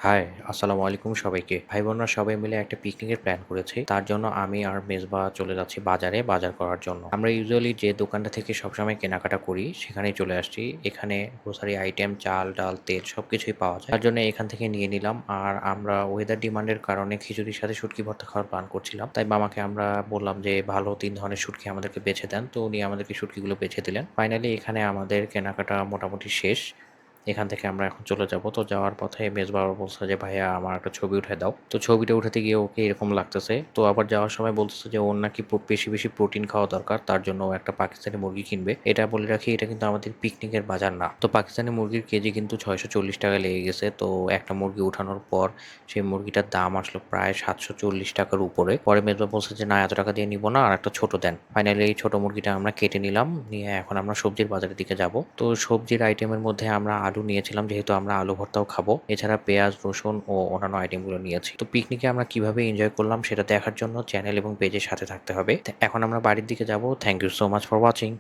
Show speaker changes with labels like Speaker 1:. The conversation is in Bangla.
Speaker 1: হাই, আসসালামু আলাইকুম সবাইকে। ভাই-বোনরা সবাই মিলে একটা পিকনিকের প্ল্যান করেছি। তার জন্য আমি আর মেজবা চলে যাচ্ছি বাজারে বাজার করার জন্য। আমরা ইউজুয়ালি যে দোকানটা থেকে সবসময় কেনাকাটা করি, সেখানেই চলে আসছি। এখানে গ্রোসারি আইটেম, চাল, ডাল, তেল সবকিছুই পাওয়া যায়। তার জন্য এখান থেকে নিয়ে নিলাম। আর আমরা ওয়েদার ডিমান্ডের কারণে খিচুড়ির সাথে শুটকি ভর্তা খাওয়ার প্ল্যান করছিলাম। তাই মামাকে আমরা বললাম যে, ভালো ৩ ধরনের শুটকি আমাদেরকে বেছে দেন। তো উনি আমাদেরকে শুটকিগুলো বেছে দিলেন। ফাইনালি এখানে আমাদের কেনাকাটা মোটামুটি শেষ। এখান থেকে আমরা এখন চলে যাব। তো যাওয়ার পথে মেজবা আবার বলছে যে, "ভাইয়া আমার একটা ছবি উঠায় দাও।" তো ছবিটা উঠাতে গিয়ে ওকে এরকম লাগতেছে। তো আবার যাওয়ার সময় বলতেছে যে ওর নাকি বেশি প্রোটিন খাওয়া দরকার। তার জন্য ও একটা পাকিস্তানি মুরগি কিনবে। এটা বলে রাখি এটা কিন্তু আমাদের পিকনিকের বাজার না। তো পাকিস্তানি মুরগির কেজি কিন্তু ৳৬৪০ লেগে গেছে। তো একটা মুরগি উঠানোর পর সেই মুরগিটার দাম আসলো প্রায় ৳৭৪০ উপরে। পরে মেজবা বলছে যে, "না এত টাকা দিয়ে নিব না, আরেকটা ছোট দেন।" ফাইনালি এই ছোট মুরগিটা আমরা কেটে নিলাম। নিয়ে এখন আমরা সবজির বাজারের দিকে যাব। তো সবজির আইটেমের মধ্যে আমরা আলু নিয়েছিলাম যেহেতু আমরা আলু ভর্তাও খাবো। এছাড়া পেঁয়াজ, রসুন ও অন্যান্য আইটেমগুলো নিয়েছি। তো পিকনিকে আমরা কিভাবে এনজয় করলাম সেটা দেখার জন্য চ্যানেল এবং পেজের সাথে থাকতে হবে। এখন আমরা বাড়ির দিকে যাব। Thank you so much for watching.